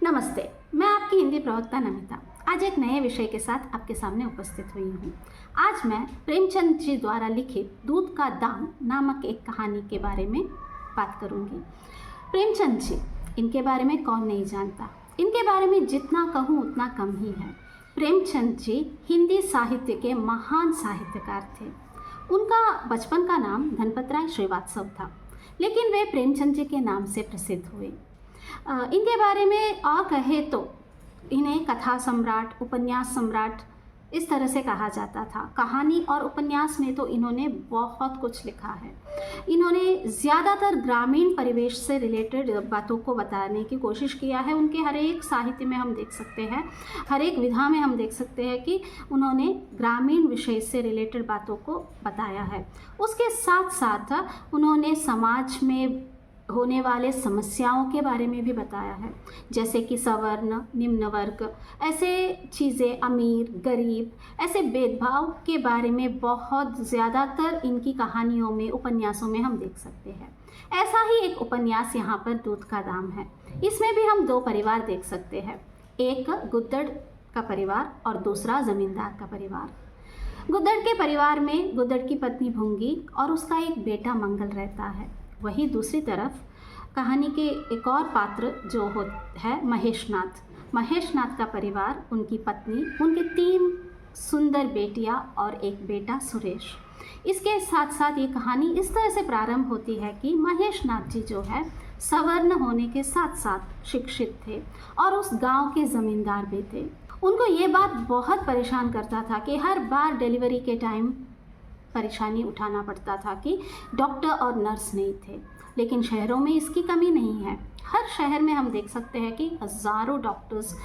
नमस्ते। मैं आपकी हिंदी प्रवक्ता नमिता आज एक नए विषय के साथ आपके सामने उपस्थित हुई हूँ। आज मैं प्रेमचंद जी द्वारा लिखित दूध का दाम नामक एक कहानी के बारे में बात करूँगी। प्रेमचंद जी, इनके बारे में कौन नहीं जानता। इनके बारे में जितना कहूँ उतना कम ही है। प्रेमचंद जी हिंदी साहित्य के महान साहित्यकार थे। उनका बचपन का नाम धनपतराय श्रीवास्तव था, लेकिन वे प्रेमचंद जी के नाम से प्रसिद्ध हुए। इनके बारे में और कहे तो इन्हें कथा सम्राट, उपन्यास सम्राट इस तरह से कहा जाता था। कहानी और उपन्यास में तो इन्होंने बहुत कुछ लिखा है। इन्होंने ज़्यादातर ग्रामीण परिवेश से रिलेटेड बातों को बताने की कोशिश किया है। उनके हर एक साहित्य में हम देख सकते हैं, हर एक विधा में हम देख सकते हैं कि उन्होंने ग्रामीण विषय से रिलेटेड बातों को बताया है। उसके साथ साथ उन्होंने समाज में होने वाले समस्याओं के बारे में भी बताया है, जैसे कि सवर्ण, निम्न वर्ग, ऐसे चीज़ें, अमीर गरीब, ऐसे भेदभाव के बारे में बहुत ज़्यादातर इनकी कहानियों में, उपन्यासों में हम देख सकते हैं। ऐसा ही एक उपन्यास यहाँ पर दूध का दाम है। इसमें भी हम दो परिवार देख सकते हैं, एक गुद्दड़ का परिवार और दूसरा ज़मींदार का परिवार। गुद्दड़ के परिवार में गुद्दड़ की पत्नी भुंगी और उसका एक बेटा मंगल रहता है। वहीं दूसरी तरफ कहानी के एक और पात्र जो है महेशनाथ का परिवार, उनकी पत्नी, उनके 3 सुंदर बेटियां और एक बेटा सुरेश। इसके साथ साथ ये कहानी इस तरह से प्रारंभ होती है कि महेशनाथ जी जो है सवर्ण होने के साथ साथ शिक्षित थे और उस गांव के ज़मींदार भी थे। उनको ये बात बहुत परेशान करता था कि हर बार डिलीवरी के टाइम परेशानी उठाना पड़ता था कि डॉक्टर और नर्स नहीं थे। लेकिन शहरों में इसकी कमी नहीं है। हर शहर में हम देख सकते हैं कि हज़ारों डॉक्टर्स,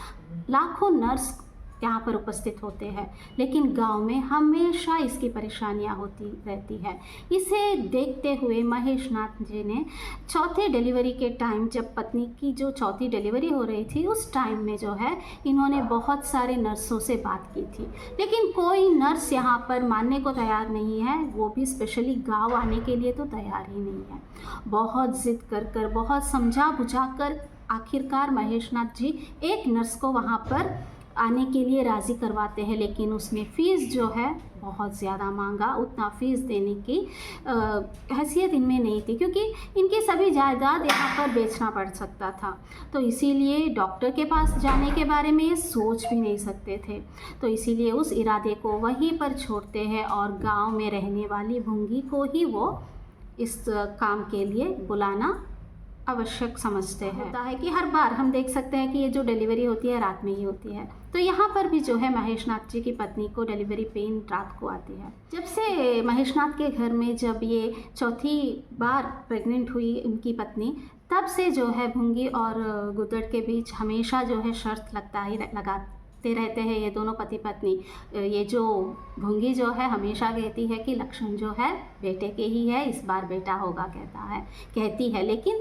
लाखों नर्स यहाँ पर उपस्थित होते हैं, लेकिन गांव में हमेशा इसकी परेशानियाँ होती रहती है। इसे देखते हुए महेशनाथ जी ने चौथे डिलीवरी के टाइम, जब पत्नी की जो चौथी डिलीवरी हो रही थी, उस टाइम में जो है इन्होंने बहुत सारे नर्सों से बात की थी, लेकिन कोई नर्स यहाँ पर मानने को तैयार नहीं है। वो भी स्पेशली गाँव आने के लिए तो तैयार ही नहीं है। बहुत ज़िद कर बहुत समझा बुझा कर आखिरकार महेशनाथ जी एक नर्स को वहाँ पर आने के लिए राज़ी करवाते हैं, लेकिन उसमें फ़ीस जो है बहुत ज़्यादा मांगा। उतना फ़ीस देने की हैसियत इनमें नहीं थी, क्योंकि इनकी सभी जायदाद यहाँ पर बेचना पड़ सकता था। तो इसीलिए डॉक्टर के पास जाने के बारे में ये सोच भी नहीं सकते थे। तो इसीलिए उस इरादे को वहीं पर छोड़ते हैं और गांव में रहने वाली भुंगी को ही वो इस काम के लिए बुलाना आवश्यक समझते हैं। होता है कि हर बार हम देख सकते हैं कि ये जो डिलीवरी होती है रात में ही होती है। तो यहाँ पर भी जो है महेशनाथ जी की पत्नी को डिलीवरी पेन रात को आती है। जब से महेशनाथ के घर में जब ये चौथी बार प्रेग्नेंट हुई उनकी पत्नी, तब से जो है भुंगी और गुद्दड़ के बीच हमेशा जो है शर्त लगाते रहते हैं ये दोनों पति पत्नी। ये जो भुंगी जो है हमेशा कहती है कि लक्षण जो है बेटे के ही है, इस बार बेटा होगा कहती है, लेकिन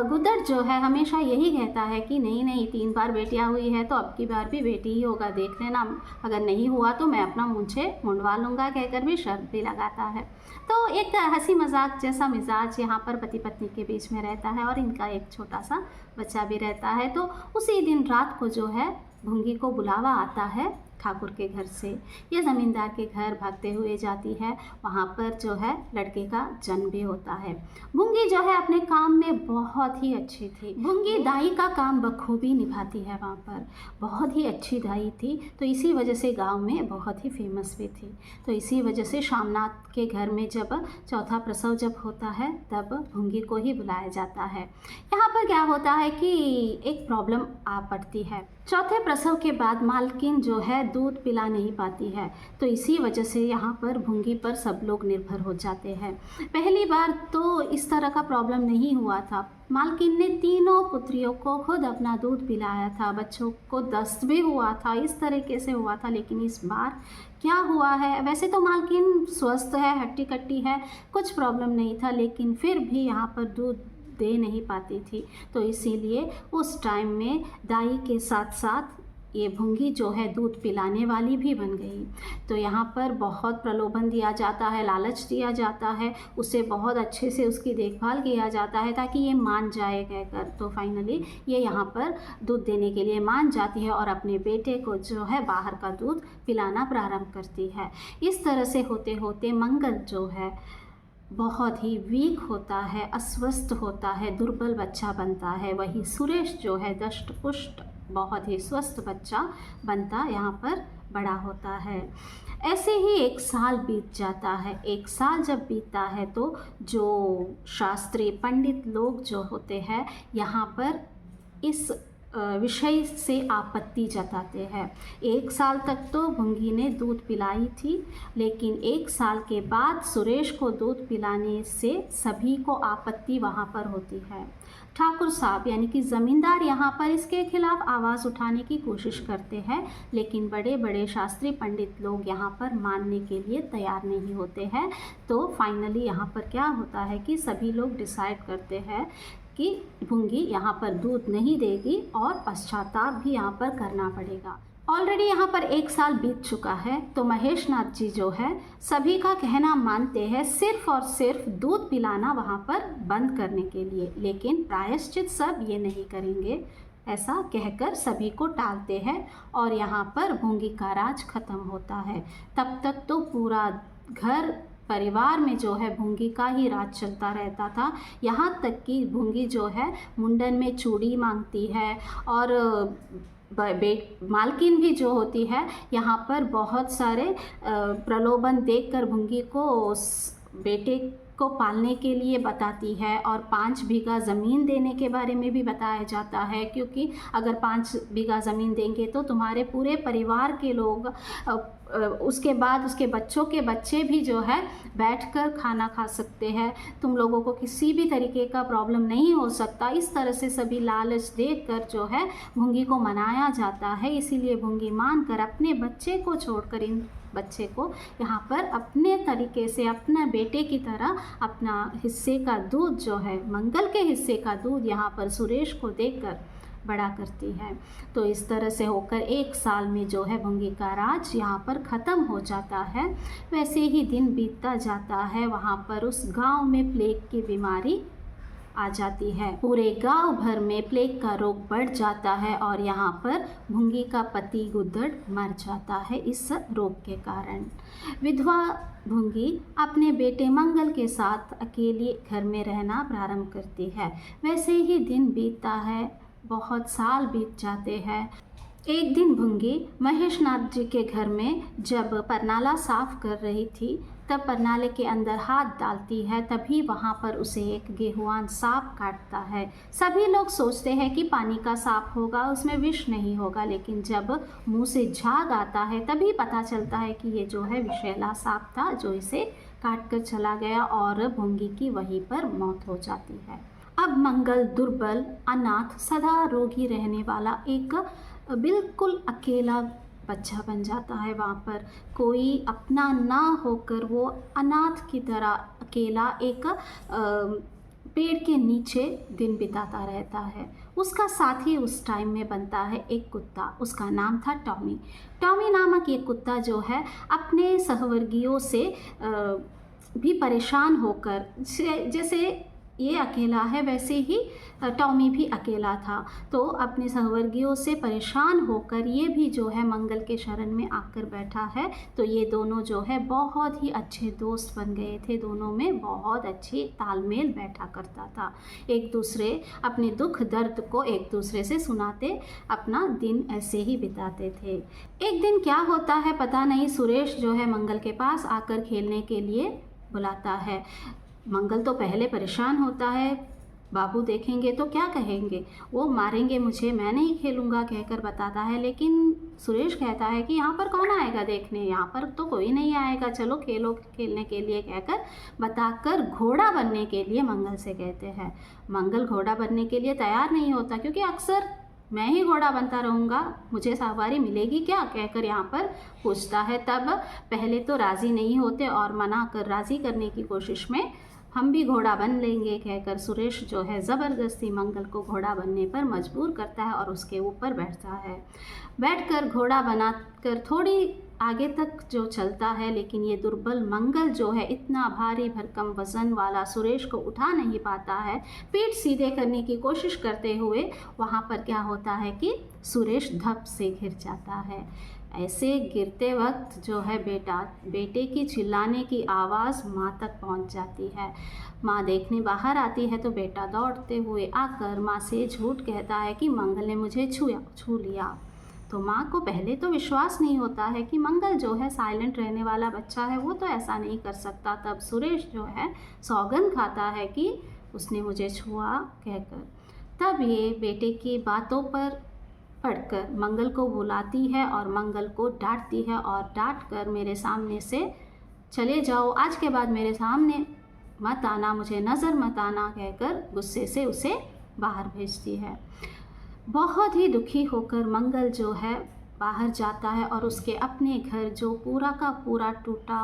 गुद्दड़ जो है हमेशा यही कहता है कि नहीं 3 बार बेटियां हुई है तो अब की बार भी बेटी ही होगा, देख लेना, अगर नहीं हुआ तो मैं अपना मुंह मुंडवा लूँगा, कहकर भी शर्त भी लगाता है। तो एक हंसी मजाक जैसा मिजाज यहाँ पर पति पत्नी के बीच में रहता है और इनका एक छोटा सा बच्चा भी रहता है। तो उसी दिन रात को जो है भुंगी को बुलावा आता है ठाकुर के घर से। ये ज़मींदार के घर भागते हुए जाती है। वहाँ पर जो है लड़के का जन्म भी होता है। भुंगी जो है अपने काम में बहुत ही अच्छी थी। भुंगी दाई का काम बखूबी निभाती है, वहाँ पर बहुत ही अच्छी दाई थी। तो इसी वजह से गांव में बहुत ही फेमस भी थी। तो इसी वजह से शामनाथ के घर में जब चौथा प्रसव जब होता है तब भुंगी को ही बुलाया जाता है। यहाँ पर क्या होता है कि एक प्रॉब्लम आ पड़ती है। चौथे प्रसव के बाद मालकिन जो है दूध पिला नहीं पाती है, तो इसी वजह से यहाँ पर भुंगी पर सब लोग निर्भर हो जाते हैं। पहली बार तो इस तरह का प्रॉब्लम नहीं हुआ था। मालकिन ने तीनों पुत्रियों को खुद अपना दूध पिलाया था। बच्चों को दस्त भी हुआ था, इस तरीके से हुआ था। लेकिन इस बार क्या हुआ है, वैसे तो मालकिन स्वस्थ है, हट्टी कट्टी है, कुछ प्रॉब्लम नहीं था, लेकिन फिर भी यहाँ पर दूध दे नहीं पाती थी। तो इसीलिए उस टाइम में दाई के साथ साथ ये भुंगी जो है दूध पिलाने वाली भी बन गई। तो यहाँ पर बहुत प्रलोभन दिया जाता है, लालच दिया जाता है, उसे बहुत अच्छे से उसकी देखभाल किया जाता है ताकि ये मान जाए कहकर। तो फाइनली ये यहाँ पर दूध देने के लिए मान जाती है और अपने बेटे को जो है बाहर का दूध पिलाना प्रारंभ करती है। इस तरह से होते होते मंगल जो है बहुत ही वीक होता है, अस्वस्थ होता है, दुर्बल बच्चा बनता है। वही सुरेश जो है दष्ट पुष्ट बहुत ही स्वस्थ बच्चा बनता यहाँ पर बड़ा होता है। ऐसे ही 1 साल बीत जाता है। 1 साल जब बीतता है तो जो शास्त्री पंडित लोग जो होते हैं यहाँ पर इस विषय से आपत्ति जताते हैं। 1 साल तक तो भुंगी ने दूध पिलाई थी, लेकिन 1 साल के बाद सुरेश को दूध पिलाने से सभी को आपत्ति वहाँ पर होती है। ठाकुर साहब यानी कि ज़मींदार यहाँ पर इसके खिलाफ आवाज़ उठाने की कोशिश करते हैं, लेकिन बड़े बड़े शास्त्री पंडित लोग यहाँ पर मानने के लिए तैयार नहीं होते हैं। तो फाइनली यहाँ पर क्या होता है कि सभी लोग डिसाइड करते हैं कि भुंगी यहाँ पर दूध नहीं देगी और पश्चाताप भी यहाँ पर करना पड़ेगा। ऑलरेडी यहाँ पर 1 साल बीत चुका है, तो महेश नाथ जी जो है सभी का कहना मानते हैं सिर्फ और सिर्फ दूध पिलाना वहाँ पर बंद करने के लिए, लेकिन प्रायश्चित सब ये नहीं करेंगे ऐसा कहकर सभी को टालते हैं और यहाँ पर भुंगी का राज खत्म होता है। तब तक तो पूरा घर परिवार में जो है भुंगी का ही राज चलता रहता था। यहाँ तक कि भुंगी जो है मुंडन में चूड़ी मांगती है और मालकिन भी जो होती है यहाँ पर बहुत सारे प्रलोभन देकर भुंगी को बेटे को पालने के लिए बताती है और 5 बीघा ज़मीन देने के बारे में भी बताया जाता है, क्योंकि अगर 5 बीघा ज़मीन देंगे तो तुम्हारे पूरे परिवार के लोग उसके बाद उसके बच्चों के बच्चे भी जो है बैठकर खाना खा सकते हैं, तुम लोगों को किसी भी तरीके का प्रॉब्लम नहीं हो सकता। इस तरह से सभी लालच देकर जो है भुंगी को मनाया जाता है। इसीलिए भुंगी मानकर अपने बच्चे को छोड़कर इन बच्चे को यहाँ पर अपने तरीके से अपना बेटे की तरह अपना हिस्से का दूध जो है मंगल के हिस्से का दूध यहाँ पर सुरेश को देकर बड़ा करती है। तो इस तरह से होकर 1 साल में जो है भुंगी का राज यहाँ पर ख़त्म हो जाता है। वैसे ही दिन बीतता जाता है, वहाँ पर उस गांव में प्लेग की बीमारी आ जाती है। पूरे गांव भर में प्लेग का रोग बढ़ जाता है और यहाँ पर भुंगी का पति गुद्दड़ मर जाता है इस रोग के कारण। विधवा भुंगी अपने बेटे मंगल के साथ अकेली घर में रहना प्रारंभ करती है। वैसे ही दिन बीतता है, बहुत साल बीत जाते हैं। एक दिन भुंगी महेश नाथ जी के घर में जब परनाला साफ कर रही थी, तब परनाले के अंदर हाथ डालती है, तभी वहाँ पर उसे एक गेहुआन सांप काटता है। सभी लोग सोचते हैं कि पानी का सांप होगा, उसमें विष नहीं होगा, लेकिन जब मुंह से झाग आता है तभी पता चलता है कि ये जो है विषैला सांप था जो इसे काट कर चला गया और भुंगी की वहीं पर मौत हो जाती है। अब मंगल दुर्बल, अनाथ, सदा रोगी रहने वाला एक बिल्कुल अकेला बच्चा बन जाता है। वहाँ पर कोई अपना ना होकर वो अनाथ की तरह अकेला एक पेड़ के नीचे दिन बिताता रहता है। उसका साथी उस टाइम में बनता है एक कुत्ता, उसका नाम था टॉमी। टॉमी नामक ये कुत्ता जो है अपने सहवर्गियों से भी परेशान होकर, जैसे ये अकेला है वैसे ही टॉमी भी अकेला था, तो अपने सहवर्गियों से परेशान होकर ये भी जो है मंगल के शरण में आकर बैठा है। तो ये दोनों जो है बहुत ही अच्छे दोस्त बन गए थे, दोनों में बहुत अच्छी तालमेल बैठा करता था। एक दूसरे अपने दुख दर्द को एक दूसरे से सुनाते अपना दिन ऐसे ही बिताते थे। एक दिन क्या होता है पता नहीं, सुरेश जो है मंगल के पास आकर खेलने के लिए बुलाता है। मंगल तो पहले परेशान होता है, बाबू देखेंगे तो क्या कहेंगे, वो मारेंगे मुझे, मैं नहीं खेलूँगा कहकर बताता है। लेकिन सुरेश कहता है कि यहाँ पर कौन आएगा देखने, यहाँ पर तो कोई नहीं आएगा, चलो खेलो खेलने के लिए कहकर बताकर घोड़ा बनने के लिए मंगल से कहते हैं। मंगल घोड़ा बनने के लिए तैयार नहीं होता, क्योंकि अक्सर मैं ही घोड़ा बनता रहूँगा, मुझे सवारी मिलेगी क्या कहकर यहाँ पर पूछता है। तब पहले तो राज़ी नहीं होते और मना कर राज़ी करने की कोशिश में हम भी घोड़ा बन लेंगे कहकर सुरेश जो है ज़बरदस्ती मंगल को घोड़ा बनने पर मजबूर करता है और उसके ऊपर बैठता है। बैठकर घोड़ा बनाकर थोड़ी आगे तक जो चलता है, लेकिन ये दुर्बल मंगल जो है इतना भारी भरकम वज़न वाला सुरेश को उठा नहीं पाता है। पीठ सीधे करने की कोशिश करते हुए वहाँ पर क्या होता है कि सुरेश धप से गिर जाता है। ऐसे गिरते वक्त जो है बेटे की चिल्लाने की आवाज़ माँ तक पहुँच जाती है। माँ देखने बाहर आती है तो बेटा दौड़ते हुए आकर माँ से झूठ कहता है कि मंगल ने मुझे छू लिया। तो माँ को पहले तो विश्वास नहीं होता है कि मंगल जो है साइलेंट रहने वाला बच्चा है, वो तो ऐसा नहीं कर सकता। तब सुरेश जो है सौगंध खाता है कि उसने मुझे छुआ कहकर। तब ये बेटे की बातों पर पढ़कर मंगल को बुलाती है और मंगल को डांटती है और डांट कर मेरे सामने से चले जाओ, आज के बाद मेरे सामने मत आना, मुझे नज़र मत आना कहकर गुस्से से उसे बाहर भेजती है। बहुत ही दुखी होकर मंगल जो है बाहर जाता है और उसके अपने घर जो पूरा का पूरा टूटा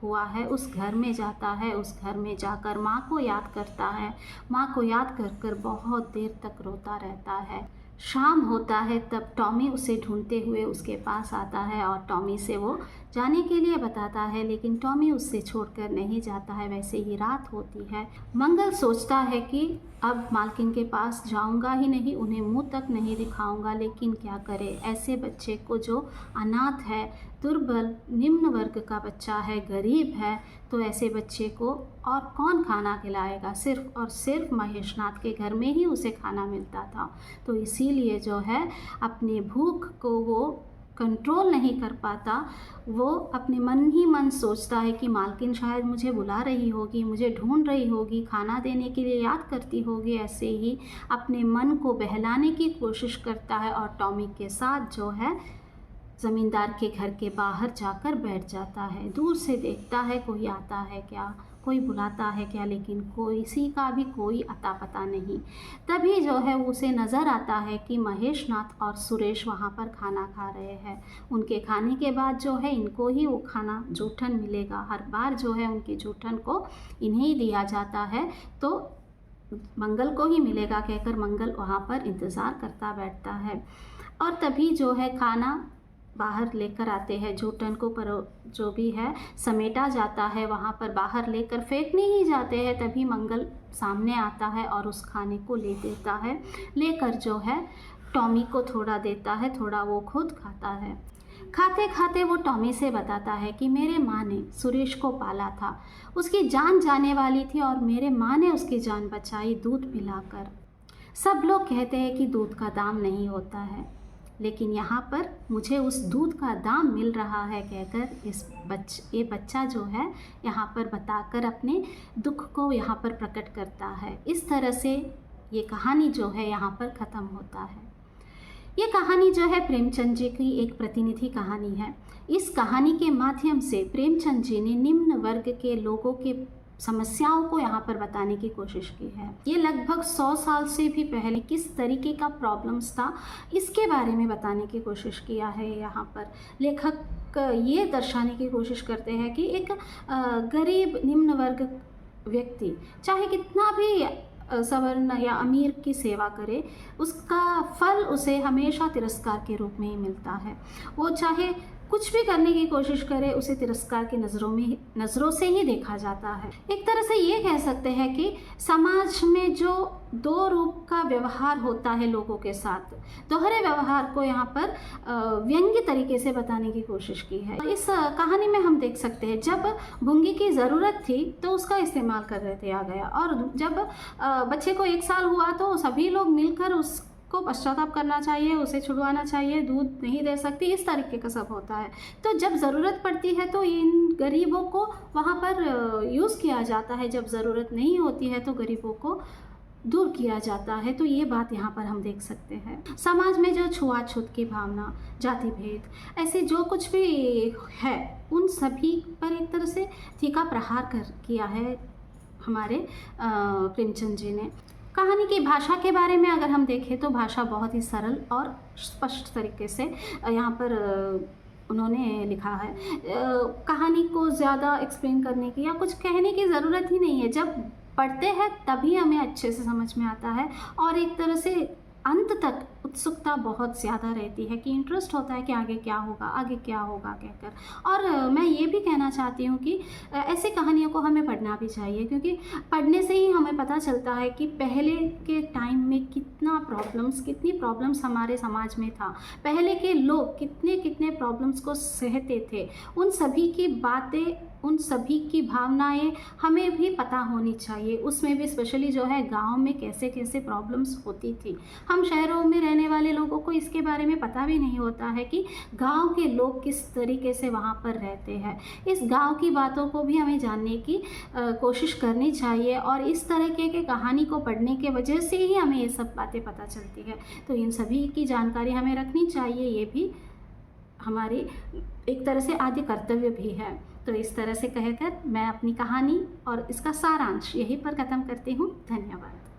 हुआ है उस घर में जाता है। उस घर में जाकर माँ को याद करता है। माँ को याद कर कर बहुत देर तक रोता रहता है। शाम होता है तब टॉमी उसे ढूंढते हुए उसके पास आता है और टॉमी से वो जाने के लिए बताता है, लेकिन टॉमी उससे छोड़कर नहीं जाता है। वैसे ही रात होती है। मंगल सोचता है कि अब मालकिन के पास जाऊंगा ही नहीं, उन्हें मुंह तक नहीं दिखाऊंगा, लेकिन क्या करे, ऐसे बच्चे को जो अनाथ है, दुर्बल निम्न वर्ग का बच्चा है, गरीब है, तो ऐसे बच्चे को और कौन खाना खिलाएगा। सिर्फ और सिर्फ महेशनाथ के घर में ही उसे खाना मिलता था। तो इसीलिए जो है अपने भूख को वो कंट्रोल नहीं कर पाता। वो अपने मन ही मन सोचता है कि मालकिन शायद मुझे बुला रही होगी, मुझे ढूंढ रही होगी, खाना देने के लिए याद करती होगी। ऐसे ही अपने मन को बहलाने की कोशिश करता है और टॉमी के साथ जो है ज़मींदार के घर के बाहर जाकर बैठ जाता है। दूर से देखता है कोई आता है क्या, कोई बुलाता है क्या, लेकिन किसी का भी कोई अता पता नहीं। तभी जो है उसे नज़र आता है कि महेशनाथ और सुरेश वहाँ पर खाना खा रहे हैं। उनके खाने के बाद जो है इनको ही वो खाना जूठन मिलेगा। हर बार जो है उनकी जूठन को इन्हें ही दिया जाता है, तो मंगल को ही मिलेगा कहकर मंगल वहाँ पर इंतज़ार करता बैठता है। और तभी जो है खाना बाहर लेकर आते हैं, जूठन को पर जो भी है समेटा जाता है, वहाँ पर बाहर लेकर फेंकने ही जाते हैं। तभी मंगल सामने आता है और उस खाने को ले देता है। लेकर जो है टॉमी को थोड़ा देता है, थोड़ा वो खुद खाता है। खाते खाते वो टॉमी से बताता है कि मेरे माँ ने सुरेश को पाला था, उसकी जान जाने वाली थी और मेरे माँ ने उसकी जान बचाई दूध पिलाकर। सब लोग कहते हैं कि दूध का दाम नहीं होता है, लेकिन यहाँ पर मुझे उस दूध का दाम मिल रहा है कहकर ये बच्चा जो है यहाँ पर बताकर अपने दुख को यहाँ पर प्रकट करता है। इस तरह से ये कहानी जो है यहाँ पर ख़त्म होता है। ये कहानी जो है प्रेमचंद जी की एक प्रतिनिधि कहानी है। इस कहानी के माध्यम से प्रेमचंद जी ने निम्न वर्ग के लोगों के समस्याओं को यहाँ पर बताने की कोशिश की है। ये लगभग 100 साल से भी पहले किस तरीके का प्रॉब्लम्स था इसके बारे में बताने की कोशिश किया है। यहाँ पर लेखक ये दर्शाने की कोशिश करते हैं कि एक गरीब निम्न वर्ग व्यक्ति चाहे कितना भी सवर्ण या अमीर की सेवा करे, उसका फल उसे हमेशा तिरस्कार के रूप में ही मिलता है। वो चाहे कुछ भी करने की कोशिश करे, उसे तिरस्कार की नज़रों से ही देखा जाता है। एक तरह से ये कह सकते हैं कि समाज में जो दो रूप का व्यवहार होता है लोगों के साथ, दोहरे व्यवहार को यहाँ पर व्यंग्य तरीके से बताने की कोशिश की है। इस कहानी में हम देख सकते हैं जब भुंगी की ज़रूरत थी तो उसका इस्तेमाल कर रहे थे आ गया, और जब बच्चे को 1 साल हुआ तो सभी लोग मिलकर उसको पश्चाताप करना चाहिए, उसे छुड़वाना चाहिए, दूध नहीं दे सकती, इस तरीके का सब होता है। तो जब ज़रूरत पड़ती है तो इन गरीबों को वहाँ पर यूज़ किया जाता है, जब ज़रूरत नहीं होती है तो गरीबों को दूर किया जाता है। तो ये बात यहाँ पर हम देख सकते हैं। समाज में जो छुआछूत की भावना, जाति भेद, ऐसे जो कुछ भी है, उन सभी पर एक तरह से तीखा प्रहार किया है हमारे प्रेमचंद जी ने। कहानी की भाषा के बारे में अगर हम देखें तो भाषा बहुत ही सरल और स्पष्ट तरीके से यहाँ पर उन्होंने लिखा है। कहानी को ज़्यादा एक्सप्लेन करने की या कुछ कहने की ज़रूरत ही नहीं है। जब पढ़ते हैं तभी हमें अच्छे से समझ में आता है और एक तरह से अंत तक उत्सुकता बहुत ज़्यादा रहती है कि इंटरेस्ट होता है कि आगे क्या होगा, आगे क्या होगा कहकर। और मैं ये भी कहना चाहती हूँ कि ऐसी कहानियों को हमें पढ़ना भी चाहिए, क्योंकि पढ़ने से ही हमें पता चलता है कि पहले के टाइम में कितनी प्रॉब्लम्स हमारे समाज में था, पहले के लोग कितने कितने प्रॉब्लम्स को सहते थे। उन सभी की बातें, उन सभी की भावनाएं हमें भी पता होनी चाहिए। उसमें भी स्पेशली जो है गांव में कैसे कैसे प्रॉब्लम्स होती थी। हम शहरों में रहने वाले लोगों को इसके बारे में पता भी नहीं होता है कि गांव के लोग किस तरीके से वहाँ पर रहते हैं। इस गांव की बातों को भी हमें जानने की कोशिश करनी चाहिए और इस तरीके के कहानी को पढ़ने के वजह से ही हमें ये सब बातें पता चलती है। तो इन सभी की जानकारी हमें रखनी चाहिए, ये भी हमारी एक तरह से आद्य कर्तव्य भी है। तो इस तरह से कहकर मैं अपनी कहानी और इसका सारांश यहीं पर ख़त्म करती हूँ। धन्यवाद।